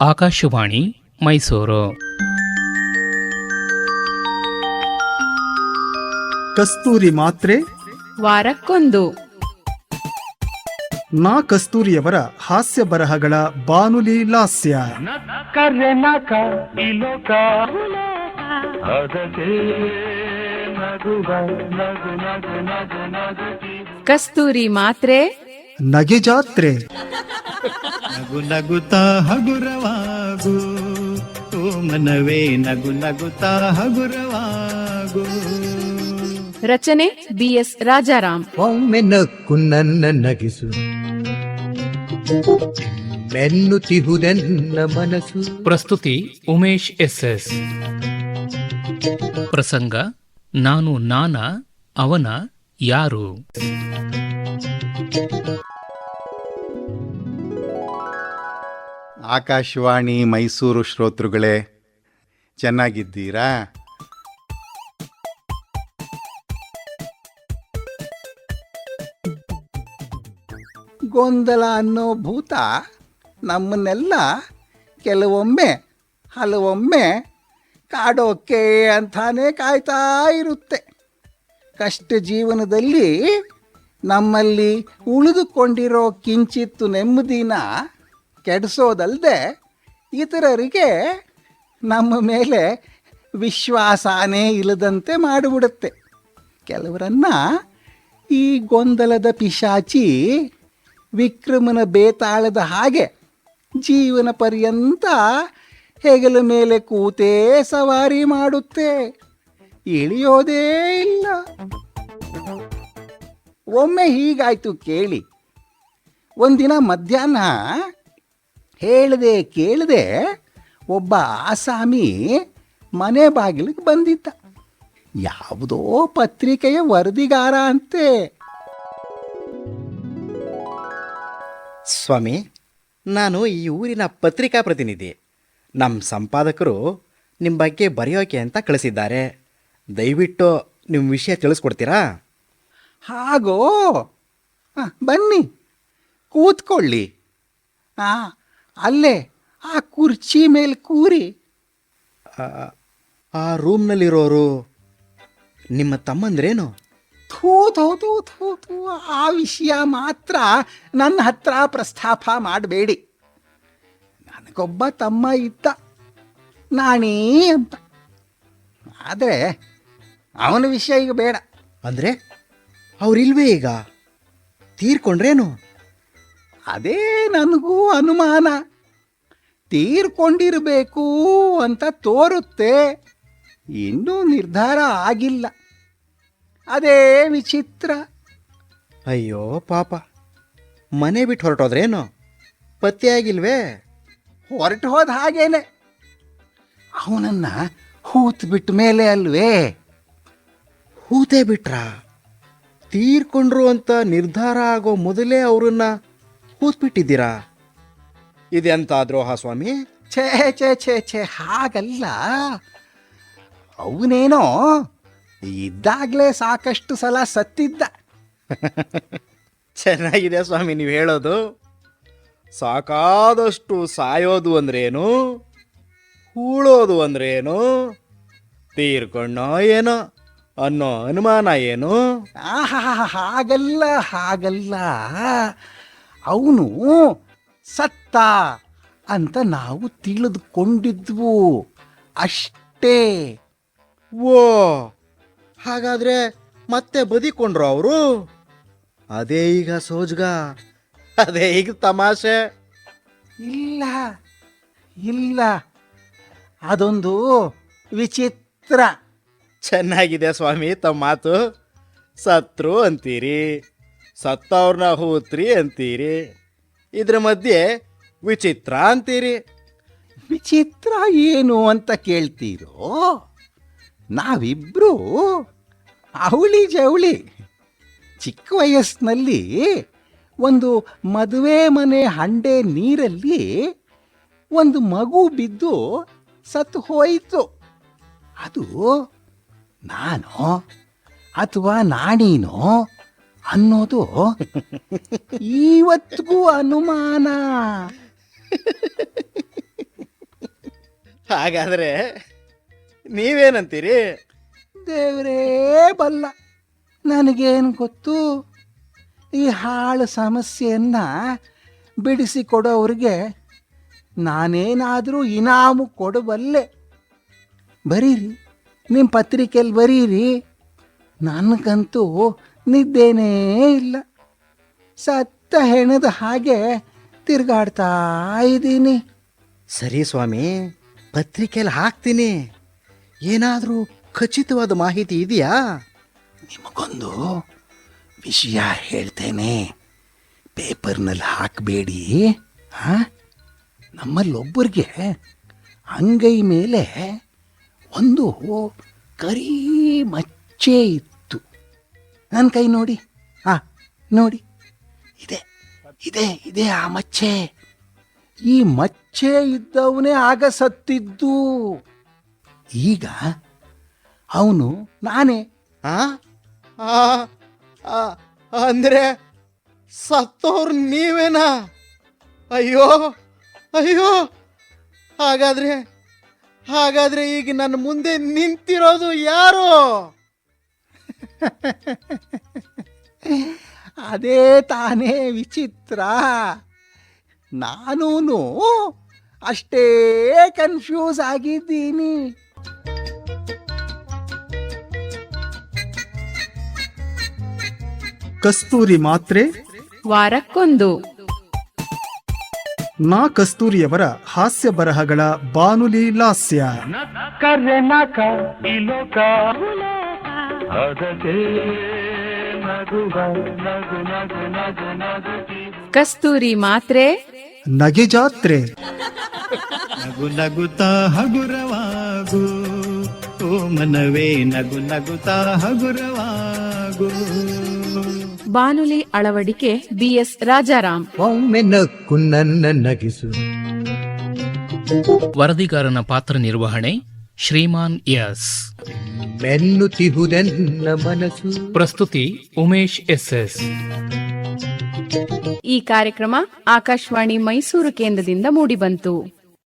ಆಕಾಶವಾಣಿ ಮೈಸೂರು. ಕಸ್ತೂರಿ ಮಾತ್ರೆ ವಾರಕ್ಕೊಂದು. ನಾ ಕಸ್ತೂರಿಯವರ ಹಾಸ್ಯ ಬರಹಗಳ ಬಾನುಲಿ ಲಾಸ್ಯ. ಕಸ್ತೂರಿ ಮಾತ್ರೆ ನಗೆ ಜಾತ್ರೆ. ನಗು ನಗುತ್ತಾ ಹಗುರವಾಗು, ಓ ಮನವೇ ನಗು ನಗುತ್ತಾ ಹಗುರವಾಗು. ರಚನೆ BS ರಾಜಾರಾಮ್. ಒಮ್ಮೆ ನಕ್ಕು ನನ್ನ ನಗಿಸು, ಮೆನ್ನುತ್ತಿಹುದೆನ್ನ ಮನಸ್ಸು. ಪ್ರಸ್ತುತಿ ಉಮೇಶ್ SS. ಪ್ರಸಂಗ ನಾನು ನಾನ ಅವನ ಯಾರು. ಆಕಾಶವಾಣಿ ಮೈಸೂರು ಶ್ರೋತೃಗಳೇ, ಚೆನ್ನಾಗಿದ್ದೀರಾ? ಗೊಂದಲ ಅನ್ನೋ ಭೂತ ನಮ್ಮನ್ನೆಲ್ಲ ಕೆಲವೊಮ್ಮೆ ಹಲವೊಮ್ಮೆ ಕಾಡೋಕೆ ಅಂತಾನೆ ಕಾಯ್ತಾ ಇರುತ್ತೆ. ಕಷ್ಟ ಜೀವನದಲ್ಲಿ ನಮ್ಮಲ್ಲಿ ಉಳಿದುಕೊಂಡಿರೋ ಕಿಂಚಿತ್ತು ನೆಮ್ಮದಿನ ಕೆಡಿಸೋದಲ್ಲದೆ ಇತರರಿಗೆ ನಮ್ಮ ಮೇಲೆ ವಿಶ್ವಾಸನೇ ಇಲ್ಲದಂತೆ ಮಾಡಿಬಿಡುತ್ತೆ. ಕೆಲವರನ್ನು ಈ ಗೊಂದಲದ ಪಿಶಾಚಿ ವಿಕ್ರಮನ ಬೇತಾಳದ ಹಾಗೆ ಜೀವನ ಪರ್ಯಂತ ಹೆಗಲ ಮೇಲೆ ಕೂತೇ ಸವಾರಿ ಮಾಡುತ್ತೆ, ಇಳಿಯೋದೇ ಇಲ್ಲ. ಒಮ್ಮೆ ಹೀಗಾಯ್ತು ಕೇಳಿ. ಒಂದಿನ ಮಧ್ಯಾಹ್ನ ಹೇಳದೆ ಕೇಳದೆ ಒಬ್ಬ ಆಸಾಮಿ ಮನೆ ಬಾಗಿಲಿಗೆ ಬಂದಿದ್ದ. ಯಾವುದೋ ಪತ್ರಿಕೆಯ ವರದಿಗಾರ ಅಂತೆ. ಸ್ವಾಮಿ, ನಾನು ಈ ಊರಿನ ಪತ್ರಿಕಾ ಪ್ರತಿನಿಧಿ. ನಮ್ಮ ಸಂಪಾದಕರು ನಿಮ್ಮ ಬಗ್ಗೆ ಬರೆಯೋಕೆ ಅಂತ ಕಳಿಸಿದ್ದಾರೆ. ದಯವಿಟ್ಟು ನಿಮ್ಮ ವಿಷಯ ತಿಳಿಸ್ಕೊಡ್ತೀರಾ? ಹಾಗೋ, ಬನ್ನಿ ಕೂತ್ಕೊಳ್ಳಿ. ಅಲ್ಲೇ ಆ ಕುರ್ಚಿ ಮೇಲೆ ಕೂರಿ. ಆ ರೂಮ್ನಲ್ಲಿರೋರು ನಿಮ್ಮ ತಮ್ಮಂದ್ರೇನು? ಥೂ ಥೂ ಥೂ ಥೂ ಥೂ, ಆ ವಿಷಯ ಮಾತ್ರ ನನ್ನ ಹತ್ರ ಪ್ರಸ್ತಾಪ ಮಾಡಬೇಡಿ. ನನಗೊಬ್ಬ ತಮ್ಮ ಇದ್ದ, ನಾಣಿ ಅಂತ. ಆದರೆ ಅವನ ವಿಷಯ ಈಗ ಬೇಡ. ಅಂದರೆ ಅವರಿಲ್ವೇ? ಈಗ ತೀರ್ಕೊಂಡ್ರೇನು? ಅದೇ ನನಗೂ ಅನುಮಾನ. ತೀರ್ಕೊಂಡಿರಬೇಕು ಅಂತ ತೋರುತ್ತೆ, ಇನ್ನೂ ನಿರ್ಧಾರ ಆಗಿಲ್ಲ. ಅದೇ ವಿಚಿತ್ರ. ಅಯ್ಯೋ ಪಾಪ, ಮನೆ ಬಿಟ್ಟು ಹೊರಟೋದ್ರೇನು? ಪತ್ತೆಯಾಗಿಲ್ವೇ? ಹೊರಟು ಹೋದ ಹಾಗೇನೆ. ಅವನನ್ನು ಹೂತು ಬಿಟ್ಟ ಮೇಲೆ ಅಲ್ವೇ? ಹೂತೇ ಬಿಟ್ರಾ? ತೀರ್ಕೊಂಡ್ರು ಅಂತ ನಿರ್ಧಾರ ಆಗೋ ಮೊದಲೇ ಅವರನ್ನ ಹೂತ್ಬಿಟ್ಟಿದ್ದೀರಾ? ಇದೆಂತ ದ್ರೋಹ ಸ್ವಾಮಿ? ಛೇ ಛೇ ಛೇ ಛೇ, ಹಾಗಲ್ಲ. ಅವನೇನೋ ಇದ್ದಾಗಲೇ ಸಾಕಷ್ಟು ಸಲ ಸತ್ತಿದ್ದ. ಚೆನ್ನಾಗಿದೆ ಸ್ವಾಮಿ ನೀವು ಹೇಳೋದು. ಸಾಕಾದಷ್ಟು ಸಾಯೋದು ಅಂದ್ರೇನು, ಹೂಳೋದು ಅಂದ್ರೇನು, ತೀರ್ಕೊಂಡೋ ಏನೋ ಅನ್ನೋ ಅನುಮಾನ ಏನು? ಹಾಗಲ್ಲ ಹಾಗಲ್ಲ, ಅವನು ಸತ್ತ ಅಂತ ನಾವು ತಿಳಿದುಕೊಂಡಿದ್ವು ಅಷ್ಟೇ. ಓ, ಹಾಗಾದ್ರೆ ಮತ್ತೆ ಬದಿಕೊಂಡ್ರು ಅವರು? ಅದೇ ಈಗ ಸೋಜ್ಗ, ಅದೇ ಈಗ ತಮಾಷೆ? ಇಲ್ಲ ಇಲ್ಲ, ಅದೊಂದು ವಿಚಿತ್ರ. ಚೆನ್ನಾಗಿದೆ ಸ್ವಾಮಿ ತಮ್ಮ ಮಾತು. ಸತ್ರು ಅಂತೀರಿ, ಸತ್ತವ್ರನ್ನ ಹೂತ್ರಿ ಅಂತೀರಿ, ಇದ್ರ ಮಧ್ಯೆ ವಿಚಿತ್ರ ಅಂತೀರಿ. ವಿಚಿತ್ರ ಏನು ಅಂತ ಕೇಳ್ತೀರೋ? ನಾವಿಬ್ರು ಅವಳಿ ಜವಳಿ. ಚಿಕ್ಕ ವಯಸ್ಸಿನಲ್ಲಿ ಒಂದು ಮದುವೆ ಮನೆ ಹಂಡೆ ನೀರಲ್ಲಿ ಒಂದು ಮಗು ಬಿದ್ದು ಸತ್ತು ಹೋಯಿತು. ಅದು ನಾನೋ ಅಥವಾ ನಾಣೀನೋ ಅನ್ನೋದು ಇವತ್ತಿಗೂ ಅನುಮಾನ. ಹಾಗಾದರೆ ನೀವೇನಂತೀರಿ? ದೇವರೇ ಬಲ್ಲ, ನನಗೇನು ಗೊತ್ತು. ಈ ಹಾಳು ಸಮಸ್ಯೆಯನ್ನ ಬಿಡಿಸಿಕೊಡೋವ್ರಿಗೆ ನಾನೇನಾದರೂ ಇನಾಮು ಕೊಡಬಲ್ಲೆ. ಬರೀರಿ, ನಿಮ್ಮ ಪತ್ರಿಕೆಯಲ್ಲಿ ಬರೀರಿ. ನನಗಂತೂ ನಿದ್ದೇನೇ ಇಲ್ಲ. ಸತ್ತ ಹೆಣದ ಹಾಗೆ ತಿರುಗಾಡ್ತಾ ಇದ್ದೀನಿ. ಸರಿ ಸ್ವಾಮಿ, ಪತ್ರಿಕೆಯಲ್ಲಿ ಹಾಕ್ತೀನಿ. ಏನಾದರೂ ಖಚಿತವಾದ ಮಾಹಿತಿ ಇದೆಯಾ? ನಿಮಗೊಂದು ವಿಷಯ ಹೇಳ್ತೇನೆ, ಪೇಪರ್ನಲ್ಲಿ ಹಾಕಬೇಡಿ. ನಮ್ಮಲ್ಲೊಬ್ಬರಿಗೆ ಅಂಗೈ ಮೇಲೆ ಒಂದು ಕರಿ ಮಚ್ಚೆ ಇತ್ತು. ನನ್ನ ಕೈ ನೋಡಿ, ನೋಡಿ, ಇದೆ ಇದೆ ಇದೆ ಆ ಮಚ್ಚೆ. ಈ ಮಚ್ಚೆ ಇದ್ದವನೇ ಆಗ ಸತ್ತಿದ್ದು. ಈಗ ಅವನು ನಾನೇ. ಅಂದರೆ ಸತ್ತೋರು ನೀವೇನಾ? ಅಯ್ಯೋ ಅಯ್ಯೋ, ಹಾಗಾದ್ರೆ ಈಗ ನನ್ನ ಮುಂದೆ ನಿಂತಿರೋದು ಯಾರು? ಅದೇ ತಾನೇ ವಿಚಿತ್ರ. ನಾನೂ ಅಷ್ಟೇ ಕನ್ಫ್ಯೂಸ್ ಆಗಿದ್ದೀನಿ. ಕಸ್ತೂರಿ ಮಾತ್ರೆ ವಾರಕ್ಕೊಂದು. ನಾ ಕಸ್ತೂರಿಯವರ ಹಾಸ್ಯ ಬರಹಗಳ ಬಾನುಲಿ ಲಾಸ್ಯ. ಕಸ್ತೂರಿ ಮಾತ್ರೆ ನಗೆ ಜಾತ್ರೆ. ನಗು ನಗುತ್ತಾ ಹಗುರವಾಗು, ಓ ಮನವೇ ನಗು ನಗುತ್ತಾ ಹಗುರವಾಗು. ಬಾನುಲಿ ಅಳವಡಿಕೆ ಬಿಎಸ್ ರಾಜಾರಾಮ್. ಒಮ್ಮೆ ನಕ್ಕು ನನ್ನ ನಗಿಸು. ವರದಿಗಾರನ ಪಾತ್ರ ನಿರ್ವಹಣೆ ಶ್ರೀಮಾನ್ ಎಸ್. ಮೆನ್ನುತಿಹುದೆನ್ನ ಮನಸ್ಸು. ಪ್ರಸ್ತುತಿ ಉಮೇಶ್ ಎಸ್ಎಸ್. ಈ ಕಾರ್ಯಕ್ರಮ ಆಕಾಶವಾಣಿ ಮೈಸೂರು ಕೇಂದ್ರದಿಂದ ಮೂಡಿಬಂತು.